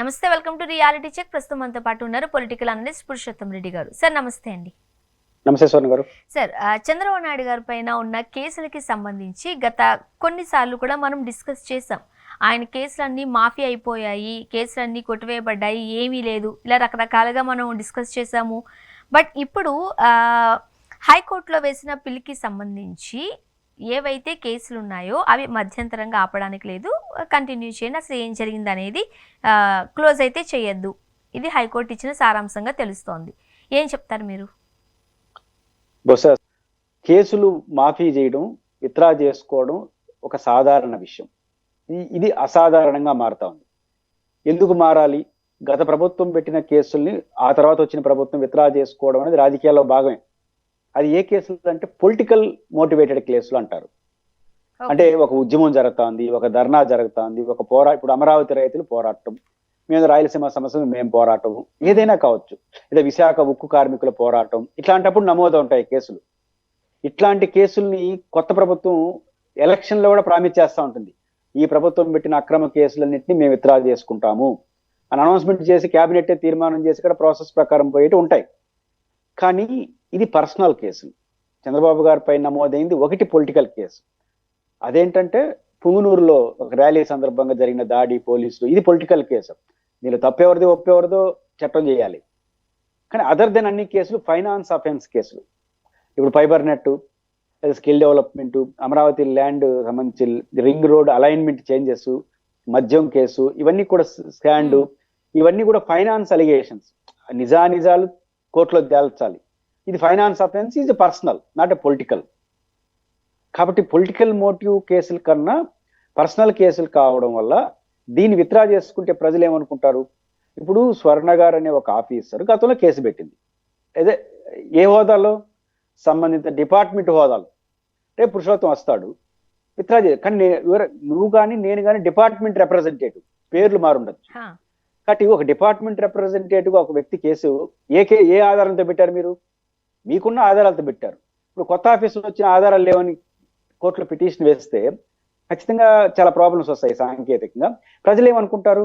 నమస్తే, welcome to reality check. ప్రస్తుతం మనతో పాటు ఉన్నారు పొలిటికల్ అనలిస్ట్ పురుషోత్తం రెడ్డి గారు. సార్ నమస్తే అండి. నమస్తే స్వర్ణ గారు. సార్, చంద్రబాబు నాయుడు గారి పైన ఉన్న కేసులకి సంబంధించి గత కొన్నిసార్లు కూడా మనం డిస్కస్ చేసాం. ఆయన కేసులన్నీ మాఫీ అయిపోయాయి, కేసులన్నీ కొట్టివేయబడ్డాయి, ఏమీ లేదు, ఇలా రకరకాలుగా మనం డిస్కస్ చేసాము. బట్ ఇప్పుడు హైకోర్టులో వేసిన పిల్కి సంబంధించి ఏవైతే కేసులు ఉన్నాయో అవి మధ్యంతరంగా ఆపడానికి లేదు, కంటిన్యూ చేయండి, అసలు ఏం జరిగింది అనేది క్లోజ్ అయితే చేయొద్దు. ఇది హైకోర్టు ఇచ్చిన సారాంశంగా తెలుస్తోంది. ఏం చెప్తారు మీరు? బహుశా కేసులు మాఫీ చేయడం, విత్డ్రా చేసుకోవడం ఒక సాధారణ విషయం. ఇది అసాధారణంగా మారుతా ఉంది. ఎందుకు మారాలి? గత ప్రభుత్వం పెట్టిన కేసుల్ని ఆ తర్వాత వచ్చిన ప్రభుత్వం విత్డ్రా చేసుకోవడం అనేది రాజకీయాల్లో భాగమే. అది ఏ కేసులు అంటే పొలిటికల్ మోటివేటెడ్ కేసులు అంటారు. అంటే ఒక ఉద్యమం జరుగుతుంది, ఒక ధర్నా జరుగుతుంది, ఒక ఇప్పుడు అమరావతి రైతులు పోరాటం, మేము రాయలసీమ సమస్య మేము పోరాటం, ఏదైనా కావచ్చు, లేదా విశాఖ ఉక్కు కార్మికుల పోరాటం, ఇట్లాంటప్పుడు నమోదు ఉంటాయి కేసులు. ఇట్లాంటి కేసుల్ని కొత్త ప్రభుత్వం ఎలక్షన్లో కూడా ప్రామిస్ చేస్తూ ఉంటుంది. ఈ ప్రభుత్వం పెట్టిన అక్రమ కేసులన్నింటినీ మేము విత్డ్రా చేసుకుంటాము అని అనౌన్స్మెంట్ చేసి క్యాబినెట్ తీర్మానం చేసి కూడా ప్రాసెస్ ప్రకారం పోయేటి ఉంటాయి. కానీ ఇది పర్సనల్ కేసు. చంద్రబాబు గారి పైన నమోదైంది ఒకటి పొలిటికల్ కేసు. అదేంటంటే పుంగునూరులో ఒక ర్యాలీ సందర్భంగా జరిగిన దాడి, పోలీసులు, ఇది పొలిటికల్ కేసు. దీనిలో తప్పెవరిదో ఒప్పెవరిదో చట్టం చేయాలి. కానీ అదర్ దెన్ అన్ని కేసులు ఫైనాన్స్ అఫెన్స్ కేసులు. ఇప్పుడు fibre net, skill development, Amaravati land సంబంధించి రింగ్ రోడ్ అలైన్మెంట్ చేంజెస్, మద్యం కేసు, ఇవన్నీ కూడా స్కాండ్, ఇవన్నీ కూడా ఫైనాన్స్ అలిగేషన్స్. నిజాలు కోర్టులో తేల్చాలి. ఇది ఫైనాన్స్ అఫెన్స్, ఇది పర్సనల్, నాట్ ఎ పొలిటికల్. కాబట్టి పొలిటికల్ మోటివ్ కేసుల కన్నా పర్సనల్ కేసులు కావడం వల్ల దీన్ని విత్డ్రా చేసుకుంటే ప్రజలు ఏమనుకుంటారు? ఇప్పుడు స్వర్ణ గారు అనే ఒక ఆఫీసర్ గతంలో కేసు పెట్టింది. అదే ఏ హోదాలో? సంబంధిత డిపార్ట్మెంట్ హోదాలో. రేపు పురుషోత్తం వస్తాడు, విత్డ్రా చేయాలి. కానీ నువ్వు కానీ నేను కానీ డిపార్ట్మెంట్ రిప్రజెంటేటివ్, పేర్లు మారుండొచ్చు. కాబట్టి ఒక డిపార్ట్మెంట్ రిప్రజెంటేటివ్ ఒక వ్యక్తి కేసు ఏ ఆధారంతో పెట్టారు? మీరు మీకున్న ఆధారాలతో పెట్టారు. ఇప్పుడు కొత్త ఆఫీసులో వచ్చిన ఆధారాలు లేవని కోర్టులో పిటిషన్ వేస్తే ఖచ్చితంగా చాలా ప్రాబ్లమ్స్ వస్తాయి సాంకేతికంగా. ప్రజలు ఏమనుకుంటారు?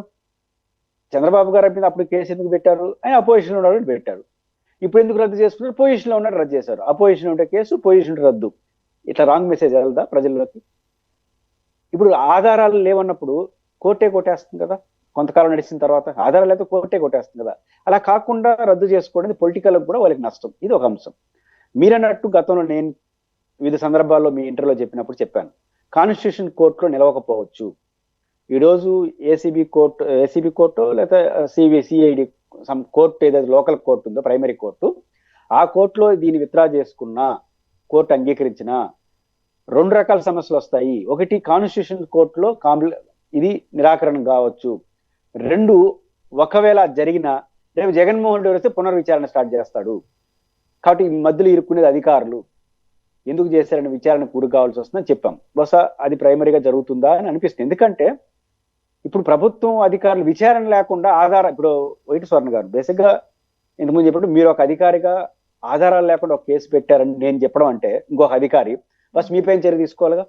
చంద్రబాబు గారి మీద అప్పుడు కేసు ఎందుకు పెట్టారు? ఆయన అపోజిషన్లో ఉన్నాడు పెట్టారు. ఇప్పుడు ఎందుకు రద్దు చేసుకున్నారు? పొజిషన్లో ఉన్నాడు రద్దు చేశారు. అపోజిషన్ ఉంటే కేసు, పొజిషన్ రద్దు. ఇట్లా రాంగ్ మెసేజ్ వెళ్దా ప్రజల్లోకి? ఇప్పుడు ఆధారాలు లేవన్నప్పుడు కోర్టే కొట్టేస్తుంది కదా. కొంతకాలం నడిచిన తర్వాత ఆధారాలు అయితే కోర్టే కొట్టేస్తుంది కదా. అలా కాకుండా రద్దు చేసుకోవడం పొలిటికల్కి కూడా వాళ్ళకి నష్టం. ఇది ఒక అంశం. మీరన్నట్టు గతంలో నేను వివిధ సందర్భాల్లో మీ ఇంటర్లో చెప్పినప్పుడు చెప్పాను, కాన్స్టిట్యూషన్ కోర్టులో నిలవకపోవచ్చు. ఈరోజు ఏసీబీ కోర్టు లేదా సిఐడి కోర్టు, ఏదైతే లోకల్ కోర్టు ఉందో ప్రైమరీ కోర్టు, ఆ కోర్టులో దీన్ని విత్డ్రా చేసుకున్నా, కోర్టు అంగీకరించిన రెండు రకాల సమస్యలు వస్తాయి. ఒకటి, కాన్స్టిట్యూషన్ కోర్టులో ఇది నిరాకరణ కావచ్చు. రెండు, ఒకవేళ జరిగిన రేపు జగన్మోహన్ రెడ్డి వస్తే పునర్విచారణ స్టార్ట్ చేస్తాడు. కాబట్టి ఈ మధ్యలో ఇరుక్కునేది అధికారులు. ఎందుకు చేశారని విచారణ గురి కావాల్సి వస్తుందని చెప్పాం. బహుశా అది ప్రైమరీగా జరుగుతుందా అని అనిపిస్తుంది. ఎందుకంటే ఇప్పుడు ప్రభుత్వం అధికారులు విచారణ లేకుండా ఇప్పుడు వైటి స్వర్ణ గారు బేసిక్గా ఇంతకుముందు చెప్పినప్పుడు మీరు ఒక అధికారిగా ఆధారాలు లేకుండా ఒక కేసు పెట్టారని నేను చెప్పడం అంటే ఇంకొక అధికారి బస్ మీ పైన చర్య తీసుకోవాలిగా.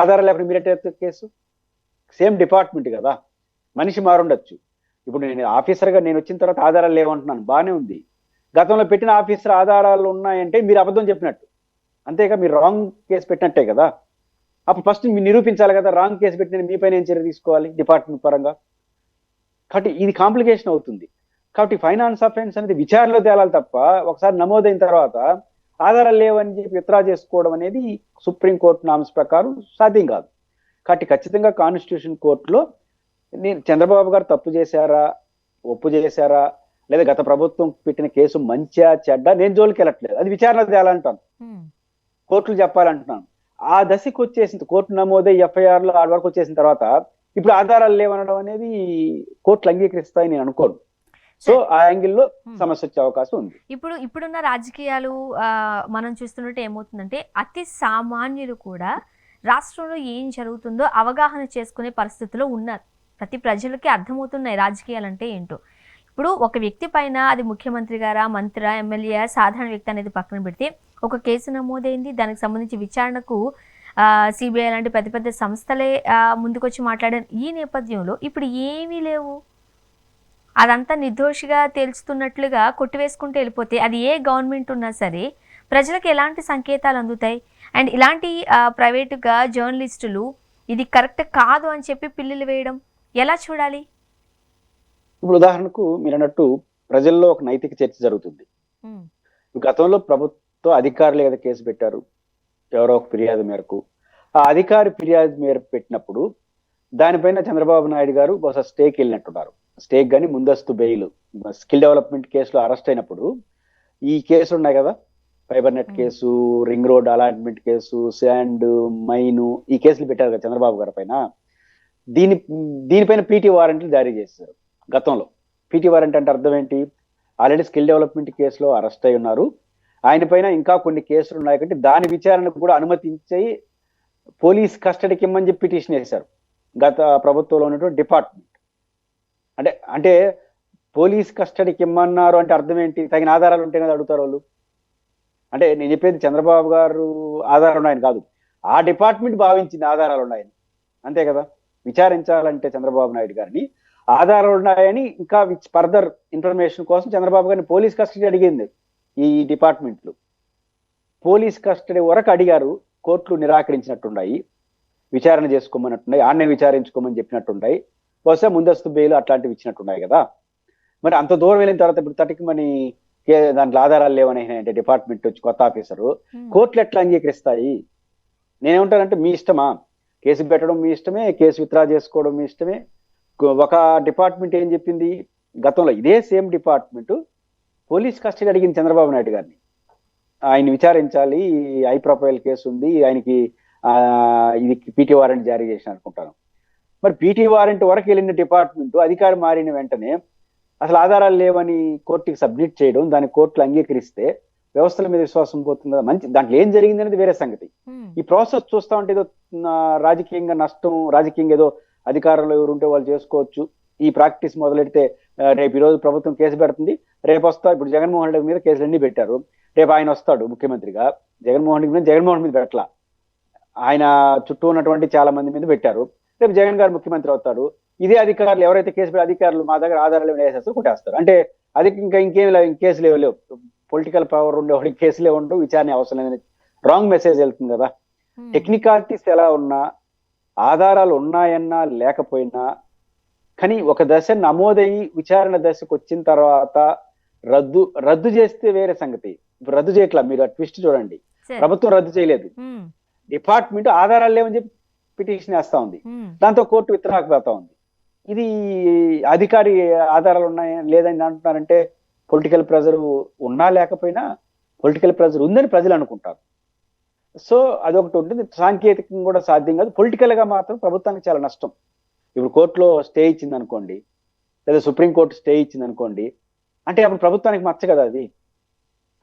ఆధారాలు లేకుండా మీరంటే కేసు. సేమ్ డిపార్ట్మెంట్ కదా, మనిషి మారుండొచ్చు. ఇప్పుడు నేను ఆఫీసర్గా నేను వచ్చిన తర్వాత ఆధారాలు లేవంటున్నాను, బాగానే ఉంది. గతంలో పెట్టిన ఆఫీసర్ ఆధారాలు ఉన్నాయంటే మీరు అబద్ధం చెప్పినట్టు, అంతేగా మీరు రాంగ్ కేసు పెట్టినట్టే కదా. అప్పుడు ఫస్ట్ మీరు నిరూపించాలి కదా, రాంగ్ కేసు పెట్టిన మీ పైన ఏం చర్య తీసుకోవాలి డిపార్ట్మెంట్ పరంగా. కాబట్టి ఇది కాంప్లికేషన్ అవుతుంది. కాబట్టి ఫైనాన్స్ అఫెన్స్ అనేది విచారణలో తేలాలి తప్ప ఒకసారి నమోదైన తర్వాత ఆధారాలు లేవని చెప్పి విత్డ్రా చేసుకోవడం అనేది సుప్రీంకోర్టు నామ్స్ ప్రకారం సాధ్యం కాదు. కాబట్టి ఖచ్చితంగా కాన్స్టిట్యూషన్ కోర్టులో చంద్రబాబు గారు తప్పు చేశారా, ఒప్పు చేశారా, లేదా గత ప్రభుత్వం పెట్టిన కేసు మంచిగా చెడ్డ, నేను జోలికి వెళ్ళట్లేదు, అది విచారణ తేలంటాను, కోర్టులు చెప్పాలంటున్నాను. ఆ దశకు వచ్చేసింది, కోర్టు నమోదై ఎఫ్ఐఆర్లో ఆడ వరకు వచ్చేసిన తర్వాత ఇప్పుడు ఆధారాలు లేవనడం అనేది కోర్టులు అంగీకరిస్తాయని నేను అనుకోను. సో ఆ యాంగిల్లో సమస్య వచ్చే అవకాశం ఉంది. ఇప్పుడున్న రాజకీయాలు మనం చూస్తున్నట్టు ఏమవుతుందంటే అతి సామాన్యులు కూడా రాష్ట్రంలో ఏం జరుగుతుందో అవగాహన చేసుకునే పరిస్థితిలో ఉన్నారు. ప్రతి ప్రజలకి అర్థమవుతున్నాయి రాజకీయాలు అంటే ఏంటో. ఇప్పుడు ఒక వ్యక్తి పైన, అది ముఖ్యమంత్రి గారా, మంత్రి, ఎమ్మెల్యే, సాధారణ వ్యక్తి అనేది పక్కన పెడితే ఒక కేసు నమోదైంది, దానికి సంబంధించి విచారణకు సిబిఐ లాంటి పెద్ద పెద్ద సంస్థలే ముందుకొచ్చి మాట్లాడారు. ఈ నేపథ్యంలో ఇప్పుడు ఏమీ లేవు, అదంతా నిర్దోషిగా తేల్చుతున్నట్లుగా కొట్టివేసుకుంటూ వెళ్ళిపోతే అది ఏ గవర్నమెంట్ ఉన్నా సరే ప్రజలకు ఎలాంటి సంకేతాలు అందుతాయి? అండ్ ఇలాంటి ప్రైవేటుగా జర్నలిస్టులు ఇది కరెక్ట్ కాదు అని చెప్పి పిల్లులు వేయడం ఎలా చూడాలి? ఇప్పుడు ఉదాహరణకు మీరు అన్నట్టు ప్రజల్లో ఒక నైతిక చర్చ జరుగుతుంది. ఉమ్, గతంలో ప్రభుత్వ అధికారులు ఏదో కేసు పెట్టారు ఎవరో ఒక ఫిర్యాదు మేరకు. ఆ అధికారి ఫిర్యాదు మేరకు పెట్టినప్పుడు దానిపైన చంద్రబాబు నాయుడు గారు బహుశా స్టేకి వెళ్ళినట్టున్నారు. స్టేక్ కానీ ముందస్తు బెయిల్ స్కిల్ డెవలప్మెంట్ కేసులో అరెస్ట్ అయినప్పుడు ఈ కేసులు ఉన్నాయి కదా, fibre net case, ring road allotment case, sand mine, ఈ కేసులు పెట్టారు కదా చంద్రబాబు గారి పైన. దీనిపైన పీటీ వారెంట్లు జారీ చేశారు గతంలో. పీటీ వారెంట్ అంటే అర్థం ఏంటి? ఆల్రెడీ స్కిల్ డెవలప్మెంట్ కేసులో అరెస్ట్ అయి ఉన్నారు, ఆయన పైన ఇంకా కొన్ని కేసులు ఉన్నాయి కాబట్టి దాని విచారణకు కూడా అనుమతించి పోలీస్ కస్టడీకి ఇమ్మని చెప్పి పిటిషన్ వేశారు గత ప్రభుత్వంలో ఉన్నటువంటి డిపార్ట్మెంట్. అంటే అంటే పోలీస్ కస్టడీకి ఇమ్మన్నారు అంటే అర్థం ఏంటి? తగిన ఆధారాలు ఉంటే కదా అడుగుతారు వాళ్ళు. అంటే నేను చెప్పేది చంద్రబాబు గారు ఆధారాలు ఉన్నాయని కాదు, ఆ డిపార్ట్మెంట్ భావించింది ఆధారాలు ఉన్నాయని, అంతే కదా. విచారించాలంటే చంద్రబాబు నాయుడు గారిని ఆధారాలు ఉన్నాయని ఇంకా ఫర్దర్ ఇన్ఫర్మేషన్ కోసం చంద్రబాబు గారిని పోలీస్ కస్టడీ అడిగింది ఈ డిపార్ట్మెంట్లు. పోలీస్ కస్టడీ వరకు అడిగారు, కోర్టులు నిరాకరించినట్టున్నాయి, విచారణ చేసుకోమన్నట్టున్నాయి, ఆన్నే విచారించుకోమని చెప్పినట్టున్నాయి, బహుశా ముందస్తు బెయిల్ అట్లాంటివి ఇచ్చినట్టున్నాయి కదా. మరి అంత దూరం వెళ్ళిన తర్వాత ఇప్పుడు తటికి దాంట్లో ఆధారాలు లేవని అంటే డిపార్ట్మెంట్ వచ్చి కొత్త ఆఫీసరు కోర్టులు ఎట్లా అంగీకరిస్తాయి? నేనేమంటానంటే మీ ఇష్టమా, కేసు పెట్టడం మీ ఇష్టమే, కేసు విత్డ్రా చేసుకోవడం మీ ఇష్టమే. ఒక డిపార్ట్మెంట్ ఏం చెప్పింది గతంలో, ఇదే సేమ్ డిపార్ట్మెంట్ పోలీస్ కస్టడీ అడిగింది చంద్రబాబు నాయుడు గారిని, ఆయన విచారించాలి, హై ప్రొఫైల్ కేసు ఉంది ఆయనకి, ఇది పీటీ వారెంట్ జారీ చేసిన అనుకుంటాను. మరి పీటీ వారెంట్ వరకు వెళ్ళిన డిపార్ట్మెంట్ అధికారి మారిన వెంటనే అసలు ఆధారాలు లేవని కోర్టుకి సబ్మిట్ చేయడం, దాని కోర్టులు అంగీకరిస్తే వ్యవస్థల మీద విశ్వాసం పోతుంది కదా. మంచి దాంట్లో ఏం జరిగింది అనేది వేరే సంగతి. ఈ ప్రాసెస్ చూస్తా ఉంటే ఏదో రాజకీయంగా నష్టం, రాజకీయంగా ఏదో అధికారంలో ఎవరు ఉంటే వాళ్ళు చేసుకోవచ్చు, ఈ ప్రాక్టీస్ మొదలెడితే రేపు ఈ రోజు ప్రభుత్వం కేసు పెడుతుంది, రేపు వస్తా. ఇప్పుడు జగన్మోహన్ రెడ్డి మీద కేసులు అన్ని పెట్టారు, రేపు ఆయన వస్తాడు ముఖ్యమంత్రిగా, జగన్మోహన్ రెడ్డి మీద జగన్మోహన్ మీద పెట్టలా, ఆయన చుట్టూ ఉన్నటువంటి చాలా మంది మీద పెట్టారు, రేపు జగన్ గారు ముఖ్యమంత్రి అవుతాడు. ఇదే అధికారులు ఎవరైతే కేసు పెట్టే అధికారులు మా దగ్గర ఆధారాలు వేసేస్తారు, కొట్టేస్తారు. అంటే అది ఇంకేం లేవు, కేసులు లేవు, పొలిటికల్ పవర్ ఉండేవాడికి కేసులే ఉండవు, విచారణ అవసరం లేదని రాంగ్ మెసేజ్ వెళ్తుంది కదా. టెక్నికాలిటీస్ ఎలా ఉన్నా, ఆధారాలు ఉన్నాయన్నా లేకపోయినా, కానీ ఒక దశ నమోదయ్యి విచారణ దశకు వచ్చిన తర్వాత రద్దు చేస్తే వేరే సంగతి. ఇప్పుడు రద్దు చేయట్లా, మీరు ట్విస్ట్ చూడండి, ప్రభుత్వం రద్దు చేయలేదు, డిపార్ట్మెంట్ ఆధారాలు లేవని చెప్పి పిటిషన్ వేస్తా ఉంది, దాంతో కోర్టు విత్డ్రాకు పోతా ఉంది. ఇది అధికారి ఆధారాలు ఉన్నాయా లేదని అంటున్నారంటే పొలిటికల్ ప్రెజర్ ఉన్నా లేకపోయినా పొలిటికల్ ప్రెజర్ ఉందని ప్రజలు అనుకుంటారు. సో అదొకటి ఉంటుంది. సాంకేతికంగా కూడా సాధ్యం కాదు, పొలిటికల్ గా మాత్రం ప్రభుత్వానికి చాలా నష్టం. ఇప్పుడు కోర్టులో స్టే ఇచ్చింది అనుకోండి, లేదా సుప్రీంకోర్టు స్టే ఇచ్చింది అనుకోండి, అంటే అప్పుడు ప్రభుత్వానికి మచ్చ కదా అది.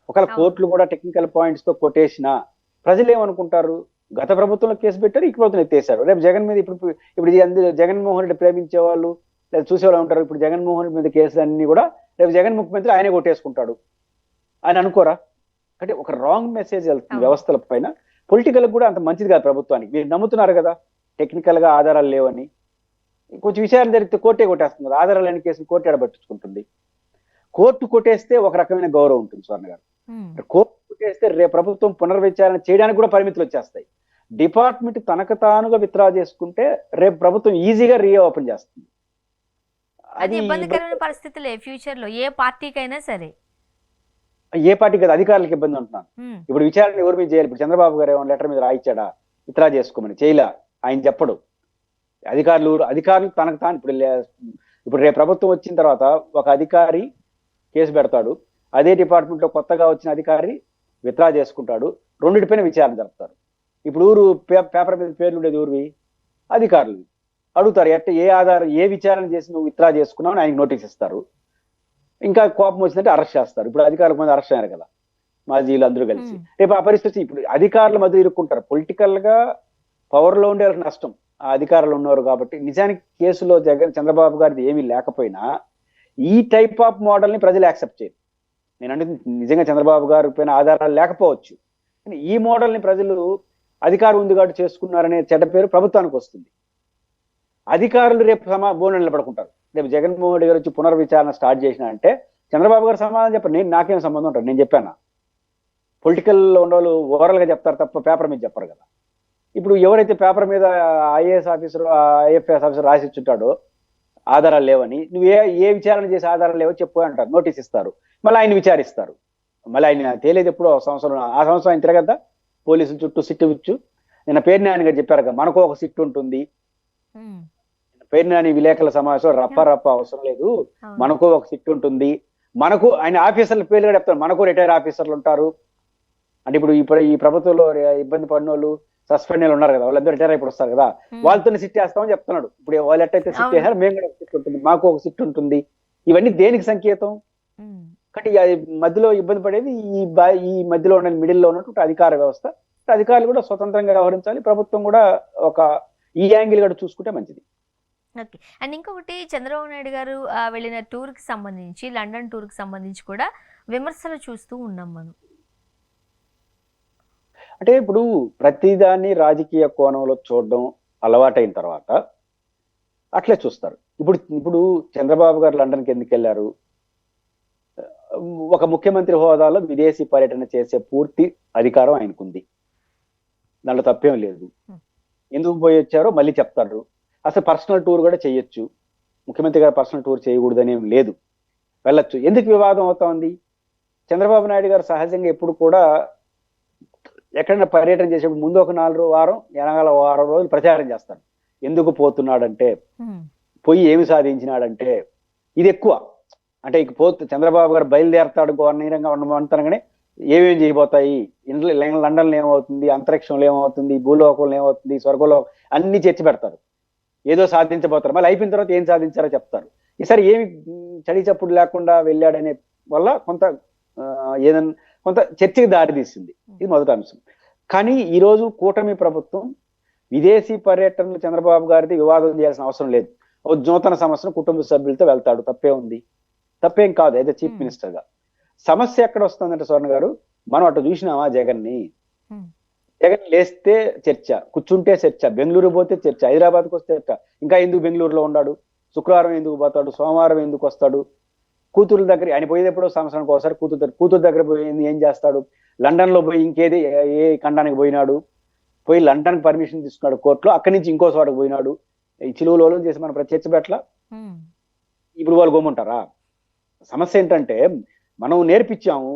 ఒకవేళ కోర్టులు కూడా టెక్నికల్ పాయింట్స్ తో కొట్టేసినా ప్రజలు ఏమనుకుంటారు, గత ప్రభుత్వంలో కేసు పెట్టారు, ఈ ప్రభుత్వం ఎత్తేసారు, రేపు జగన్ మీద ఇప్పుడు జగన్మోహన్ రెడ్డి ప్రేమించే వాళ్ళు లేదా చూసేవాళ్ళు ఉంటారు, ఇప్పుడు జగన్మోహన్ రెడ్డి మీద కేసులు అన్ని కూడా రేపు జగన్ ముఖ్యమంత్రి ఆయనే కొట్టేసుకుంటాడు అని అనుకోరా? అంటే ఒక రాంగ్ మెసేజ్ వెళ్తుంది వ్యవస్థల పైన. పొలిటికల్ కూడా అంత మంచిది కాదు ప్రభుత్వానికి. మీరు నమ్ముతున్నారు కదా టెక్నికల్ గా ఆధారాలు లేవని, కొంచెం విచారణ జరిగితే కోర్టే కొట్టేస్తుంది కదా, ఆధారాలు లేని కేసులు కోర్టు ఎడబట్టించుకుంటుంది. కోర్టు కొట్టేస్తే ఒక రకమైన గౌరవం ఉంటుంది స్వర్ణ గారు, కోర్టు కొట్టేస్తే రేపు ప్రభుత్వం పునర్విచారణ చేయడానికి కూడా పరిమితులు వచ్చేస్తాయి. డిపార్ట్మెంట్ తనకు తానుగా విత్డ్రా చేసుకుంటే రేపు ప్రభుత్వం ఈజీగా రీఓపెన్ చేస్తుంది. అది ఇబ్బందికరమైన పరిస్థితులే ఫ్యూచర్ లో ఏ పార్టీకైనా సరే. ఏ పార్టీ కదా, అధికారులకు ఇబ్బంది ఉంటున్నాను. ఇప్పుడు విచారణ ఎవరి మీద చేయాలి? ఇప్పుడు చంద్రబాబు గారు ఏమైనా లెటర్ మీద రాయిచ్చాడా విత్డ్రా చేసుకోమని? చేయలా, ఆయన చెప్పడు. అధికారులు తనకు తాను ఇప్పుడు రేపు ప్రభుత్వం వచ్చిన తర్వాత ఒక అధికారి కేసు పెడతాడు, అదే డిపార్ట్మెంట్ లో కొత్తగా వచ్చిన అధికారి విత్డ్రా చేసుకుంటాడు, రెండింటిపైన విచారణ జరుపుతారు. ఇప్పుడు పేపర్ మీద పేర్లు ఉండేది ఊరివి అధికారులు అడుగుతారు, ఏ ఆధారం ఏ విచారణ చేసి నువ్వు విత్డ్రా చేసుకున్నావు అని ఆయనకు నోటీస్ ఇస్తారు. ఇంకా కోపం వచ్చిందంటే అరెస్ట్ చేస్తారు. ఇప్పుడు అధికారుల మంది అరెస్ట్ అయ్యారు కదా మాజీలు అందరూ కలిసి. రేపు ఆ పరిస్థితి ఇప్పుడు అధికారుల మధ్య ఇరుక్కుంటారు. పొలిటికల్ గా పవర్ లో ఉండే నష్టం ఆ అధికారులు ఉన్నారు కాబట్టి. నిజానికి కేసులో చంద్రబాబు గారిది ఏమీ లేకపోయినా ఈ టైప్ ఆఫ్ మోడల్ ని ప్రజలు యాక్సెప్ట్ చేయరు. నేను అంటే నిజంగా చంద్రబాబు గారి పైన ఆధారాలు లేకపోవచ్చు, కానీ ఈ మోడల్ ని ప్రజలు అధికారం ఉంది కాబట్టి చేసుకున్నారనే చెడ్డ పేరు ప్రభుత్వానికి వస్తుంది. అధికారులు రేపు బోన నిలబడుకుంటారు. రేపు జగన్మోహన్ రెడ్డి గారు వచ్చి పునర్విచారణ స్టార్ట్ చేసిన అంటే చంద్రబాబు గారు సమాధానం చెప్పారు. నాకేం సంబంధం ఉంటారు, నేను చెప్పాను. పొలిటికల్ ఉండేవాళ్ళు ఓవరాల్గా చెప్తారు తప్ప పేపర్ మీద చెప్పరు కదా. ఇప్పుడు ఎవరైతే పేపర్ మీద ఐఏఎస్ ఆఫీసర్ ఐఎఫ్ఎస్ ఆఫీసర్ రాసి ఇచ్చుంటాడో ఆధారాలు లేవని, నువ్వు ఏ విచారణ చేసి ఆధారాలు లేవో చెప్పు అంటారు, నోటీస్ ఇస్తారు. మళ్ళీ ఆయన విచారిస్తారు. మళ్ళీ ఆయన తేలేదు ఎప్పుడో సంవత్సరం, ఆ సంవత్సరం ఆయన తిరగద్దా పోలీసుల చుట్టూ సిట్టు ఇచ్చు. నిన్న పేరు నాని గారు చెప్పారు కదా, మనకు ఒక సిట్టు ఉంటుంది. పేరు నాని విలేకరుల సమావేశం రప్ప అవసరం లేదు, మనకు ఒక సిట్టు ఉంటుంది. మనకు ఆయన ఆఫీసర్ల పేర్లు కూడా చెప్తారు, మనకు రిటైర్ ఆఫీసర్లు ఉంటారు. అంటే ఇప్పుడు ఈ ప్రభుత్వంలో ఇబ్బంది పడిన వాళ్ళు సస్పెండ్ ఉన్నారు కదా, వాళ్ళందరూ రిటైర్ అయిపోయి వస్తారు కదా, వాళ్ళతో సిట్ వేస్తామని చెప్తున్నాడు. ఇప్పుడు వాళ్ళు ఎట్టయితే సిట్ వేసారో మేము కూడా సిట్ ఉంటుంది, మాకు ఒక సిట్ ఉంటుంది. ఇవన్నీ దేనికి సంకేతం? కాబట్టి అది మధ్యలో ఇబ్బంది పడేది ఈ మధ్యలో ఉన్న మిడిల్లో ఉన్నటువంటి అధికార వ్యవస్థ. అధికారులు కూడా స్వతంత్రంగా వ్యవహరించాలి, ప్రభుత్వం కూడా ఒక ఈ యాంగిల్ కూడా చూసుకుంటే మంచిది. ఓకే. అండ్ ఇంకొకటి, చంద్రబాబు నాయుడు గారు వెళ్ళిన టూర్కి సంబంధించి, లండన్ టూర్కి సంబంధించి కూడా విమర్శలు చూస్తూ ఉన్నాం మనం. అంటే ఇప్పుడు ప్రతిదాన్ని రాజకీయ కోణంలో చూడడం అలవాటైన తర్వాత అట్లే చూస్తారు. ఇప్పుడు చంద్రబాబు గారు లండన్కి ఎందుకు వెళ్ళారు? ఒక ముఖ్యమంత్రి హోదాలో విదేశీ పర్యటన చేసే పూర్తి అధికారం ఆయనకుంది, దాంట్లో తప్పేం లేదు. ఎందుకు పోయి వచ్చారో మళ్ళీ చెప్తారు. అసలు పర్సనల్ టూర్ కూడా చేయొచ్చు, ముఖ్యమంత్రి గారు పర్సనల్ టూర్ చేయకూడదని ఏం లేదు, వెళ్ళొచ్చు. ఎందుకు వివాదం అవుతా ఉంది? చంద్రబాబు నాయుడు గారు సహజంగా ఎప్పుడు కూడా ఎక్కడైనా పర్యటన చేసేప్పుడు ముందు ఒక 4 వారం వెనకాల 6 రోజులు ప్రచారం చేస్తారు. ఎందుకు పోతున్నాడంటే, పోయి ఏమి సాధించినాడంటే, ఇది ఎక్కువ. అంటే ఇక చంద్రబాబు గారు బయలుదేరతాడు గవర్నీరంగా ఉండమంటారుగానే ఏమేం చేయబోతాయి, లండన్లో ఏమవుతుంది, అంతరిక్షంలో ఏమవుతుంది, భూలోకంలో ఏమవుతుంది, స్వర్గంలో అన్ని చర్చ పెడతారు. ఏదో సాధించబోతారు, మళ్ళీ అయిపోయిన తర్వాత ఏం సాధించారో చెప్తారు. ఈసారి ఏమి చడి చప్పుడు లేకుండా వెళ్ళాడనే వల్ల కొంత చర్చకి దారి తీసింది. ఇది మొదటి అంశం. కానీ ఈరోజు కూటమి ప్రభుత్వం విదేశీ పర్యటనలు చంద్రబాబు గారిది వివాదం చేయాల్సిన అవసరం లేదు. ఒక నూతన సంవత్సరం కుటుంబ సభ్యులతో వెళ్తాడు, తప్పే ఉంది, తప్పేం కాదు అయితే చీఫ్ మినిస్టర్ గా. సమస్య ఎక్కడ వస్తుందంటే స్వర్ణ గారు, మనం అటు చూసినామా జగన్ లేస్తే చర్చ, కూర్చుంటే చర్చ, బెంగళూరు పోతే చర్చ, హైదరాబాద్కి వస్తే చర్చ, ఇంకా ఎందుకు బెంగళూరులో ఉన్నాడు, శుక్రవారం ఎందుకు పోతాడు, సోమవారం ఎందుకు వస్తాడు, కూతురు దగ్గర ఆయన పోయేది ఎప్పుడో సంవత్సరానికి ఒకసారి కూతురు దగ్గర పోయింది ఏం చేస్తాడు, లండన్ లో పోయి ఇంకేది ఏ ఖండానికి పోయినాడు, పోయి లండన్ పర్మిషన్ తీసుకున్నాడు కోర్టులో, అక్కడి నుంచి ఇంకో చోటకు పోయినాడు, ఈ చిలువలో చేసి మన చర్చ పెట్టలా. ఇప్పుడు వాళ్ళు గోముంటారా? సమస్య ఏంటంటే మనం నేర్పించాము,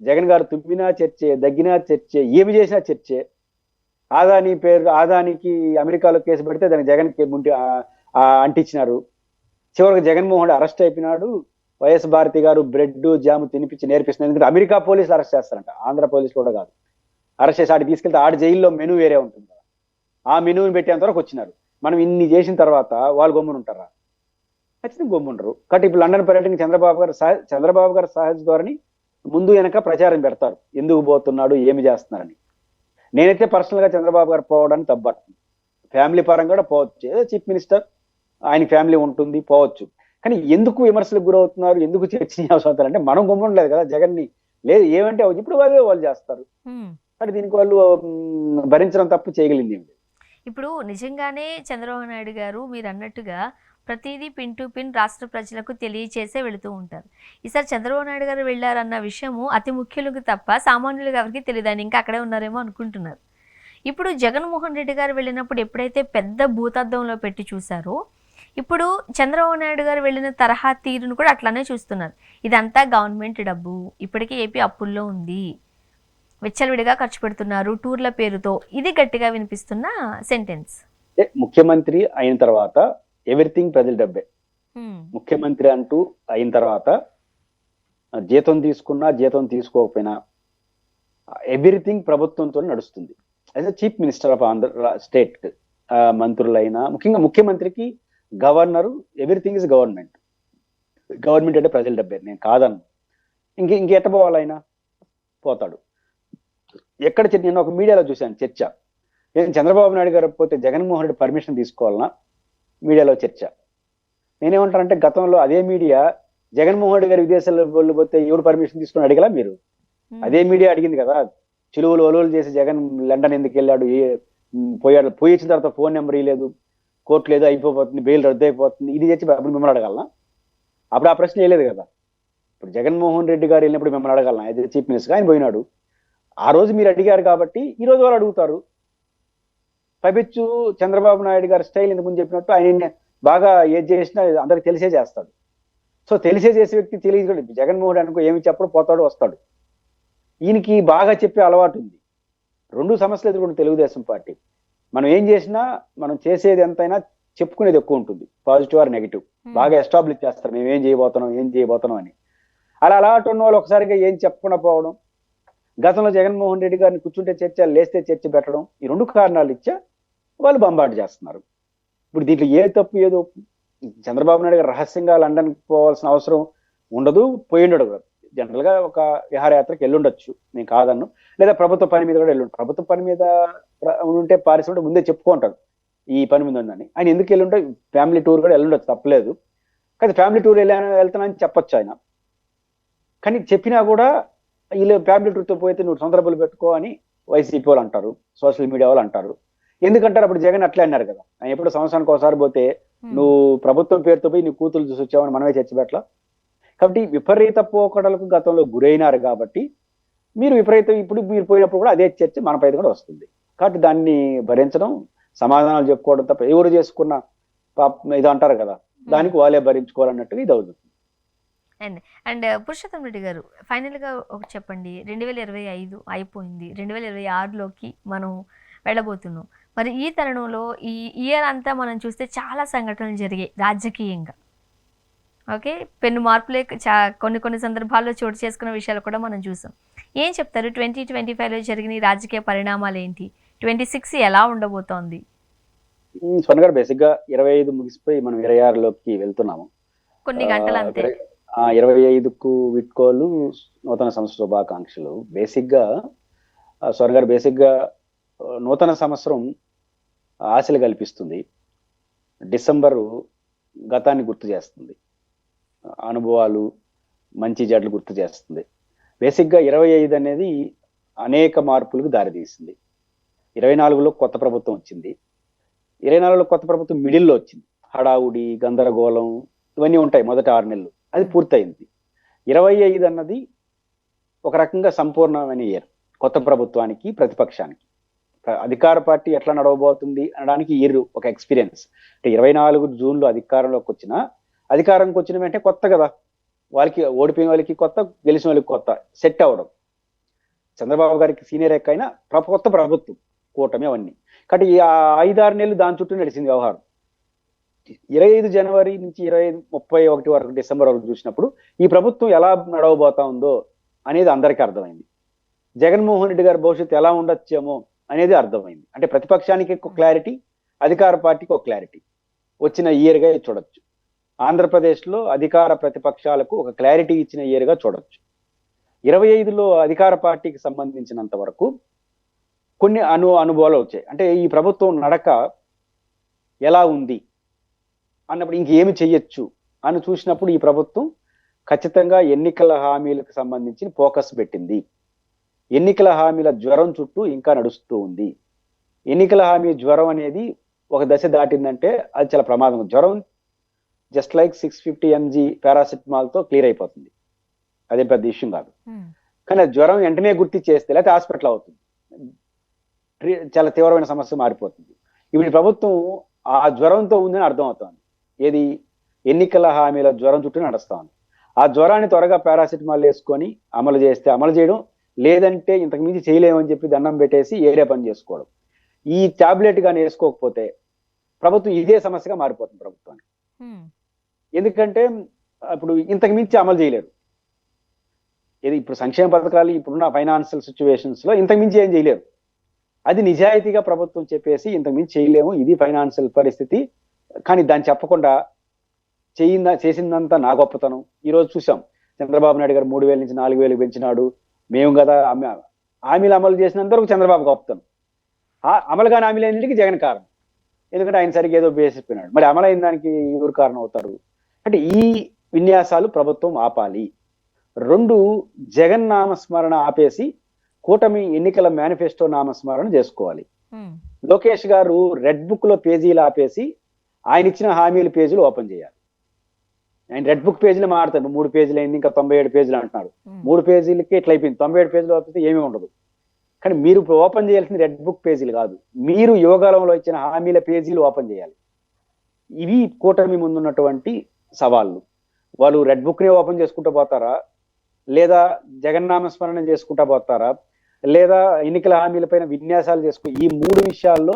జగన్ గారు తుమ్మినా చర్చే, దగ్గినా చర్చే, ఏమి చేసినా చర్చే. ఆదానికి అమెరికాలో కేసు పెడితే దానికి జగన్ అంటించినారు. చివరికి జగన్మోహన్ రెడ్డి అరెస్ట్ అయిపోయినాడు. వైఎస్ భారతి గారు బ్రెడ్ జాము తినిపించి నేర్పిస్తున్నారు. ఎందుకంటే అమెరికా పోలీసులు అరెస్ట్ చేస్తారంట, ఆంధ్ర పోలీసులు కూడా కాదు. అరెస్ట్ చేసి ఆడి తీసుకెళ్తే ఆడి జైల్లో మెనూ వేరే ఉంటుంది కదా, ఆ మెనూని పెట్టేంత వరకు వచ్చినారు. మనం ఇన్ని చేసిన తర్వాత వాళ్ళు గమ్మున ఉంటారా? ఖచ్చితంగా గమ్ముండరు. కాబట్టి ఇప్పుడు లండన్ పర్యటన చంద్రబాబు గారు సహజ ధోరణి ముందు వెనక ప్రచారం పెడతారు, ఎందుకు పోతున్నాడు, ఏమి చేస్తున్నారని. నేనైతే పర్సనల్ గా చంద్రబాబు గారు పోవడానికి తప్పట్టు, ఫ్యామిలీ పరంగా కూడా పోవచ్చు, ఏదో చీఫ్ మినిస్టర్ ఆయన ఫ్యామిలీ ఉంటుంది, పోవచ్చు. కానీ ఎందుకు విమర్శలకు గురవుతున్నారు, ఎందుకు చర్చనీయాంశాలు అంటే మనం గమ్ముండలేదు కదా జగన్ ని. లేదు ఏమంటే ఇప్పుడు వాళ్ళు చేస్తారు, అంటే దీనికి వాళ్ళు భరించడం తప్పు చేయగలిగింది ఏమి. ఇప్పుడు నిజంగానే చంద్రబాబు నాయుడు గారు మీరు అన్నట్టుగా ప్రతిదీ పిన్ టు పిన్ రాష్ట్ర ప్రజలకు తెలియచేసే వెళుతూ ఉంటారు. ఈసారి చంద్రబాబు నాయుడు గారు వెళ్ళారన్న విషయము అతి ముఖ్యులకు తప్ప సామాన్యులకు ఎవరికి తెలియదని ఇంకా అక్కడే ఉన్నారేమో అనుకుంటున్నారు. ఇప్పుడు జగన్మోహన్ రెడ్డి గారు వెళ్ళినప్పుడు ఎప్పుడైతే పెద్ద భూతద్దంలో పెట్టి చూసారో, ఇప్పుడు చంద్రబాబు నాయుడు గారు వెళ్ళిన తరహా తీరును కూడా అట్లానే చూస్తున్నారు. ఇదంతా గవర్నమెంట్ డబ్బు, ఇప్పటికీ ఏపీ అప్పుల్లో ఉంది, విచ్చలవిడిగా ఖర్చు పెడుతున్నారు టూర్ల పేరుతో, ఇది గట్టిగా వినిపిస్తున్న సెంటెన్స్. ముఖ్యమంత్రి అయిన తర్వాత ఎవ్రీథింగ్ ప్రజల డబ్బే. ముఖ్యమంత్రి అంటూ అయిన తర్వాత జీతం తీసుకున్నా జీతం తీసుకోకపోయినా ఎవ్రీథింగ్ ప్రభుత్వంతో నడుస్తుంది. అయితే chief minister of Andhra state మంత్రులైనా, ముఖ్యంగా ముఖ్యమంత్రికి governor, everything is government. Government అంటే ప్రజల డబ్బే, నేను కాదను. ఇంకెట్ట పోవాలైనా పోతాడు. ఎక్కడ నేను ఒక మీడియాలో చూశాను చర్చ, నేను చంద్రబాబు నాయుడు గారు పోతే జగన్మోహన్ రెడ్డి పర్మిషన్ తీసుకోవాలన్నా, మీడియాలో చర్చ. నేనేమంటానంటే గతంలో అదే మీడియా జగన్మోహన్ రెడ్డి గారు విదేశాల్లో పోతే ఎవరు పర్మిషన్ తీసుకుని అడిగలా మీరు? అదే మీడియా అడిగింది కదా, చిలువలు ఒలువలు చేసి జగన్ లండన్ ఎందుకు వెళ్ళాడు, పోయి వచ్చిన తర్వాత ఫోన్ నెంబర్ ఇవ్వలేదు, కోర్టు లేదు అయిపోతుంది, బెయిల్ రద్దు అయిపోతుంది, ఇది తెచ్చి అప్పుడు మిమ్మల్ని అడగాలనా? అప్పుడు ఆ ప్రశ్న వేయలేదు కదా. ఇప్పుడు జగన్మోహన్ రెడ్డి గారు వెళ్ళినప్పుడు మిమ్మల్ని అడగాలనా? అయితే చీఫ్ మినిస్టర్ ఆయన పోయినాడు, ఆ రోజు మీరు అడిగారు కాబట్టి ఈ రోజు వాళ్ళు అడుగుతారు. పైపెచ్చు చంద్రబాబు నాయుడు గారి స్టైల్ ఇంతకుముందు చెప్పినట్టు ఆయన బాగా ఏది చేసినా అందరికి తెలిసే చేస్తాడు. సో తెలిసే చేసే వ్యక్తి తెలియదు. జగన్మోహన్ అనుకో ఏమి చెప్పడు, పోతాడు, వస్తాడు. ఈయనకి బాగా చెప్పే అలవాటు ఉంది. రెండు సమస్యలు ఎదుర్కొంటుంది తెలుగుదేశం పార్టీ. మనం ఏం చేసినా మనం చేసేది ఎంతైనా చెప్పుకునేది ఎక్కువ ఉంటుంది, పాజిటివ్ ఆర్ నెగిటివ్. బాగా ఎస్టాబ్లిష్ చేస్తారు మేము ఏం చేయబోతున్నాం అని. అలా అలవాటు ఉన్న వాళ్ళు ఒకసారిగా ఏం చెప్పకుండా పోవడం, గతంలో జగన్మోహన్ రెడ్డి గారిని కూర్చుంటే చర్చ, లేస్తే చర్చ పెట్టడం, ఈ రెండు కారణాలు ఇచ్చా వాళ్ళు బంబాటు చేస్తున్నారు. ఇప్పుడు దీంట్లో ఏ తప్పు ఏదో చంద్రబాబు నాయుడు గారు రహస్యంగా లండన్కి పోవాల్సిన అవసరం ఉండదు, పోయి ఉండడు. జనరల్ గా ఒక విహారయాత్రకు వెళ్ళుండొచ్చు, నేను కాదన్ను. లేదా ప్రభుత్వ పని మీద కూడా వెళ్ళుంటారు. ప్రభుత్వ పని మీద ఉంటే పారిశ్రమ ముందే చెప్పుకుంటారు ఈ పని మీద ఉందని. ఆయన ఎందుకు వెళ్ళుంటే ఫ్యామిలీ టూర్ కూడా వెళ్ళుండొచ్చు, తప్పలేదు. కానీ ఫ్యామిలీ టూర్ వెళ్తానని చెప్పొచ్చు ఆయన. కానీ చెప్పినా కూడా వీళ్ళు ఫ్యామిలీ టూర్తో పోతే నువ్వు సొంత డబ్బులు పెట్టుకో అని వైసీపీ వాళ్ళు అంటారు, సోషల్ మీడియా వాళ్ళు అంటారు. ఎందుకంటారు? అప్పుడు జగన్ అట్లే అన్నారు కదా, ఆయన ఎప్పుడు సంవత్సరానికి ఒకసారి పోతే నువ్వు ప్రభుత్వం పేరుతో పోయి నీ కూతురు చూసి వచ్చావని మనమే చర్చ పెట్టలా. కాబట్టి విపరీత పోకడలకు గతంలో గురైనారు కాబట్టి మీరు ఇప్పుడు మీరు పోయినప్పుడు కూడా అదే చర్చ మన పైన కూడా వస్తుంది. కాబట్టి దాన్ని భరించడం, సమాధానాలు చెప్పుకోవడం తప్ప ఎవరు చేసుకున్న ఇది అంటారు కదా, దానికి వాళ్ళే భరించుకోవాలన్నట్టుగా ఇది అవుతుంది. అండ్ పురుషోత్తం రెడ్డి గారు, ఫైనల్గా ఒకటి చెప్పండి. 2025 అయిపోయింది, 2026లోకి మనం వెళ్ళబోతున్నాం. మరి ఈ తరుణంలో ఈ ఇయర్ అంతా మనం చూస్తే చాలా సంఘటనలు జరిగాయి రాజకీయంగా. ఓకే, పెను మార్పులే కొన్ని సందర్భాల్లో చోటు చేసుకున్న విషయాలు కూడా మనం చూసాం. ఏం చెప్తారు 2025లో జరిగిన రాజకీయ పరిణామాలు ఏంటి? 26 ఎలా ఉండబోతోంది? స్వర్ణ గారు, బేసిక్ గా 25 ముగిసిపోయి మనం 26లోకి వెళ్తున్నాము. కొన్ని గంటలు అంతే. 25కు విట్కోలు నూతన సంవత్సర శుభాకాంక్షలు. బేసిక్ గా స్వర్ణ గారు, బేసిక్ గా నూతన సంవత్సరం ఆశలు కల్పిస్తుంది. డిసెంబరు గతాన్ని గుర్తు చేస్తుంది, అనుభవాలు, మంచి చెడ్లు గుర్తు చేస్తుంది. బేసిక్గా 25 అనేది అనేక మార్పులకు దారితీసింది. 24లో కొత్త ప్రభుత్వం వచ్చింది. 24లో కొత్త ప్రభుత్వం మిడిల్లో వచ్చింది. హడావుడి, గందరగోళం ఇవన్నీ ఉంటాయి మొదటి 6 నెలలు. అది పూర్తయింది. 25 అన్నది ఒక రకంగా సంపూర్ణమైన ఇయర్ కొత్త ప్రభుత్వానికి, ప్రతిపక్షానికి. అధికార పార్టీ ఎట్లా నడవబోతుంది అనడానికి ఇయర్ ఒక ఎక్స్పీరియన్స్. అంటే 24 జూన్లో అధికారంలోకి వచ్చిన వెంటనే కొత్త కదా, వాళ్ళకి ఓడిపోయిన వాళ్ళకి కొత్త, గెలిచిన వాళ్ళకి కొత్త సెట్ అవ్వడం. చంద్రబాబు గారికి సీనియర్ ఎక్కైనా కొత్త ప్రభుత్వం, కూటమి, అవన్నీ. కాబట్టి ఈ 5-6 నెలలు దాని చుట్టూ నడిచింది వ్యవహారం. 25 జనవరి నుంచి 31 వరకు, డిసెంబర్ వరకు చూసినప్పుడు ఈ ప్రభుత్వం ఎలా నడవబోతా ఉందో అనేది అందరికీ అర్థమైంది. జగన్మోహన్ రెడ్డి గారి భవిష్యత్తు ఎలా ఉండొచ్చేమో అనేది అర్థమైంది. అంటే ప్రతిపక్షానికి ఒక క్లారిటీ, అధికార పార్టీకి ఒక క్లారిటీ వచ్చిన ఇయర్గా చూడొచ్చు. ఆంధ్రప్రదేశ్లో అధికార ప్రతిపక్షాలకు ఒక క్లారిటీ ఇచ్చిన ఇయర్గా చూడొచ్చు. 25లో అధికార పార్టీకి సంబంధించినంత వరకు కొన్ని అనుభవాలు వచ్చాయి. అంటే ఈ ప్రభుత్వం నడక ఎలా ఉంది అన్నప్పుడు ఇంకేమి చెయ్యొచ్చు అని చూసినప్పుడు ఈ ప్రభుత్వం ఖచ్చితంగా ఎన్నికల హామీలకు సంబంధించి ఫోకస్ పెట్టింది. ఎన్నికల హామీల జ్వరం చుట్టూ ఇంకా నడుస్తూ ఉంది. ఎన్నికల హామీ జ్వరం అనేది ఒక దశ దాటిందంటే అది చాలా ప్రమాదం. జ్వరం జస్ట్ లైక్ 650 mg పారాసిటమాల్తో క్లియర్ అయిపోతుంది, అదే పెద్ద ఇష్యూ కాదు. కానీ జ్వరం వెంటనే గుర్తించేస్తే లేకపోతే హాస్పిటల్ అవుతుంది, చాలా తీవ్రమైన సమస్య మారిపోతుంది. ఇప్పుడు ఈ ప్రభుత్వం ఆ జ్వరంతో ఉందని అర్థం అవుతుంది. ఏది? ఎన్నికల హామీల జ్వరం చుట్టూ నడుస్తా ఉంది. ఆ జ్వరాన్ని త్వరగా పారాసిటమాల్ వేసుకొని అమలు చేస్తే అమలు చేయడం, లేదంటే ఇంతకు మించి చేయలేమని చెప్పి దండం పెట్టేసి ఏరే పని చేసుకోవడం. ఈ టాబ్లెట్ కానీ వేసుకోకపోతే ప్రభుత్వం ఇదే సమస్యగా మారిపోతుంది ప్రభుత్వానికి. ఎందుకంటే ఇప్పుడు ఇంతకు మించి అమలు చేయలేరు. ఇది ఇప్పుడు సంక్షేమ పథకాలు, ఇప్పుడున్న ఫైనాన్షియల్ సిచ్యువేషన్స్ లో ఇంతకు మించి ఏం చేయలేరు. అది నిజాయితీగా ప్రభుత్వం చెప్పేసి ఇంతకు మించి చేయలేము, ఇది ఫైనాన్షియల్ పరిస్థితి, కానీ దాన్ని చెప్పకుండా చేసిందంతా నా గొప్పతనం. ఈరోజు చూసాం, చంద్రబాబు నాయుడు గారు 3,000 నుంచి 4,000 పెంచినాడు. మేము కదా హామీలు అమలు చేసినంతవరకు చంద్రబాబు గొప్పతనం. అమలు కాని హామీలన్నింటికి జగన్ కారణం. ఎందుకంటే ఆయన సరిగ్గా ఏదో బేసిపోయినాడు. మరి అమలైన దానికి ఎవరు కారణం అవుతారు? అంటే ఈ విన్యాసాలు ప్రభుత్వం ఆపాలి. 2, జగన్ నామస్మరణ ఆపేసి కూటమి ఎన్నికల మేనిఫెస్టో నామస్మరణ చేసుకోవాలి. లోకేష్ గారు రెడ్ బుక్ లో పేజీలు ఆపేసి ఆయన ఇచ్చిన హామీల పేజీలు ఓపెన్ చేయాలి. ఆయన రెడ్ బుక్ పేజీలు మారుతాడు, 3 పేజీలు అయింది ఇంకా 97 పేజీలు అంటున్నాడు. 3 పేజీలకి ఇట్లా అయిపోయింది, 97 పేజీలు ఓపెన్ ఏమీ ఉండదు. కానీ మీరు ఓపెన్ చేయాల్సింది రెడ్ బుక్ పేజీలు కాదు, మీరు యువకాలంలో ఇచ్చిన హామీల పేజీలు ఓపెన్ చేయాలి. ఇవి కూటమి ముందున్నటువంటి సవాళ్ళు. వాళ్ళు రెడ్ బుక్ ని ఓపెన్ చేసుకుంటూ పోతారా, లేదా జగన్నామస్మరణ చేసుకుంటా పోతారా, లేదా ఎన్నికల హామీలపైన విన్యాసాలు ఈ 3 విషయాల్లో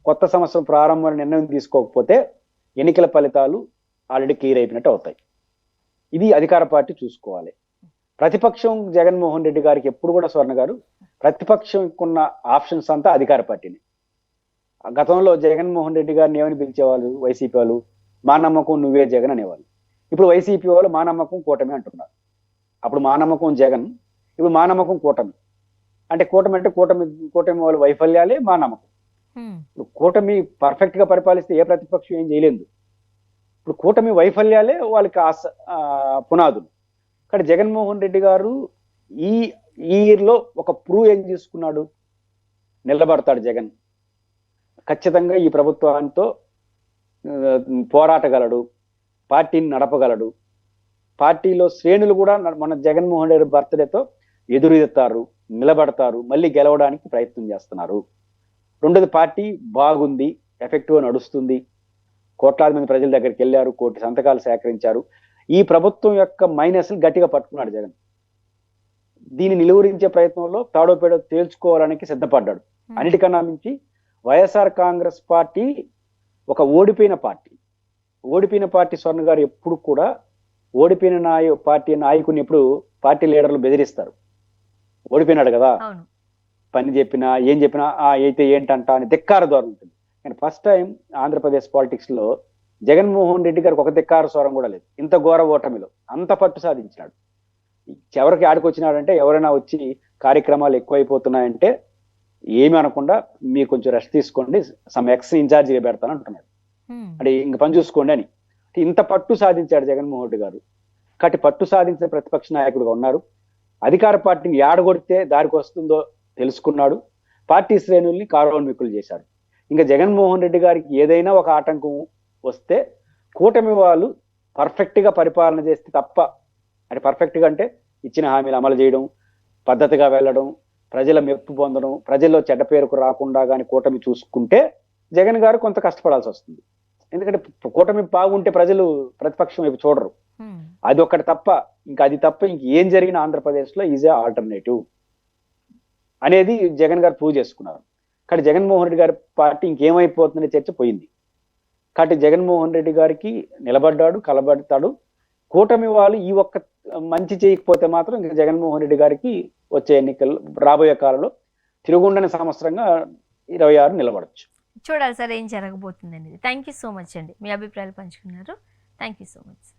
కొత్త సంవత్సరం ప్రారంభం నిర్ణయం తీసుకోకపోతే ఎన్నికల ఫలితాలు ఆల్రెడీ క్లియర్ అయిపోయినట్టు అవుతాయి. ఇది అధికార పార్టీ చూసుకోవాలి. ప్రతిపక్షం జగన్మోహన్ రెడ్డి గారికి ఎప్పుడు కూడా స్వర్ణ గారు, ప్రతిపక్షంకున్న ఆప్షన్స్ అంతా అధికార పార్టీని. గతంలో జగన్మోహన్ రెడ్డి గారిని ఏమని పిలిచేవాళ్ళు వైసీపీ వాళ్ళు, మా నమ్మకం నువ్వే జగన్ అనేవాళ్ళు. ఇప్పుడు వైసీపీ వాళ్ళు మా నమ్మకం కూటమి అంటున్నారు. అప్పుడు మా నమ్మకం జగన్, ఇప్పుడు మా నమ్మకం కూటమి. అంటే కూటమి వాళ్ళ వైఫల్యాలే మా నమ్మకం. ఇప్పుడు కూటమి పర్ఫెక్ట్ గా పరిపాలిస్తే ఏ ప్రతిపక్షం ఏం చేయలేదు. ఇప్పుడు కూటమి వైఫల్యాలే వాళ్ళకి పునాదులు. కానీ జగన్మోహన్ రెడ్డి గారు ఈ ఇయర్లో ఒక ప్రూవ్ ఏం చేసుకున్నాడు, నిలబడతాడు జగన్, ఖచ్చితంగా ఈ ప్రభుత్వంతో పోరాటగలడు, పార్టీని నడపగలడు. పార్టీలో శ్రేణులు కూడా మన జగన్మోహన్ రెడ్డి బర్త్డేతో ఎదురెత్తారు, నిలబడతారు, మళ్ళీ గెలవడానికి ప్రయత్నం చేస్తున్నారు. రెండోది, పార్టీ బాగుంది, ఎఫెక్టివ్గా నడుస్తుంది, కోట్లాది మంది ప్రజల దగ్గరికి వెళ్ళారు, 1 కోటి సంతకాలు సేకరించారు. ఈ ప్రభుత్వం యొక్క మైనస్లు గట్టిగా పట్టుకున్నాడు జగన్. దీన్ని నిలువరించే ప్రయత్నంలో తాడోపేడో తేల్చుకోవడానికి సిద్ధపడ్డాడు. అన్నిటికన్నా మించి వైఎస్ఆర్ కాంగ్రెస్ పార్టీ ఒక ఓడిపోయిన పార్టీ. స్వర్ణ గారు ఎప్పుడు కూడా ఓడిపోయిన పార్టీ నాయకుని ఎప్పుడు పార్టీ లీడర్లు బెదిరిస్తారు. ఓడిపోయినాడు కదా, పని చెప్పినా ఏం చెప్పినా అయితే ఏంటంట అని ధిక్కార ద్వారా ఉంటుంది. కానీ ఫస్ట్ టైం ఆంధ్రప్రదేశ్ పాలిటిక్స్ లో జగన్మోహన్ రెడ్డి గారికి ఒక ధిక్కార స్వరం కూడా లేదు. ఇంత ఘోర ఓటమిలో అంత పట్టు సాధించినాడు. ఎవరికి ఆడికొచ్చినాడంటే, ఎవరైనా వచ్చి కార్యక్రమాలు ఎక్కువైపోతున్నాయంటే ఏమి అనకుండా మీరు కొంచెం రెస్ట్ తీసుకోండి, సమ్ ఎక్స్ ఇన్ఛార్జిగా పెడతాను అంటున్నాడు. అంటే ఇంక పని చూసుకోండి అని. ఇంత పట్టు సాధించాడు జగన్మోహన్ రెడ్డి గారు. కాబట్టి పట్టు సాధించిన ప్రతిపక్ష నాయకుడుగా ఉన్నారు. అధికార పార్టీని ఏడగొడితే దారికి వస్తుందో తెలుసుకున్నాడు. పార్టీ శ్రేణుల్ని కారోన్మికులు చేశాడు. ఇంకా జగన్మోహన్ రెడ్డి గారికి ఏదైనా ఒక ఆటంకం వస్తే కూటమి వాళ్ళు పర్ఫెక్ట్ గా పరిపాలన చేస్తే తప్ప, అంటే పర్ఫెక్ట్ గా అంటే ఇచ్చిన హామీలు అమలు చేయడం, పద్ధతిగా వెళ్ళడం, ప్రజల మెప్పు పొందడం, ప్రజల్లో చెడ్డ పేరుకు రాకుండా కానీ కూటమి చూసుకుంటే జగన్ గారు కొంత కష్టపడాల్సి వస్తుంది. ఎందుకంటే కూటమి బాగుంటే ప్రజలు ప్రతిపక్షం వైపు చూడరు. అది ఒక్కటి తప్ప, అది తప్ప ఇంకేం జరిగిన ఆంధ్రప్రదేశ్ లో ఈజ్ ఆల్టర్నేటివ్ అనేది జగన్ గారు ప్రూవ్ చేసుకున్నారు. కానీ జగన్మోహన్ రెడ్డి గారి పార్టీ ఇంకేమైపోతుందనే చర్చ పోయింది. కాబట్టి జగన్మోహన్ రెడ్డి గారికి నిలబడ్డాడు, కలబడతాడు. కూటమి వాళ్ళు ఈ ఒక్క మంచి చేయకపోతే మాత్రం ఇంకా జగన్మోహన్ రెడ్డి గారికి వచ్చే ఎన్నికలు రాబోయే కాలంలో తిరుగుండని సంవత్సరంగా 26 నిలబడచ్చు. చూడాలి సార్ ఏం జరగబోతుంది అనేది. థ్యాంక్ యూ సో మచ్ అండి, మీ అభిప్రాయాలు పంచుకున్నారు. Thank you so much.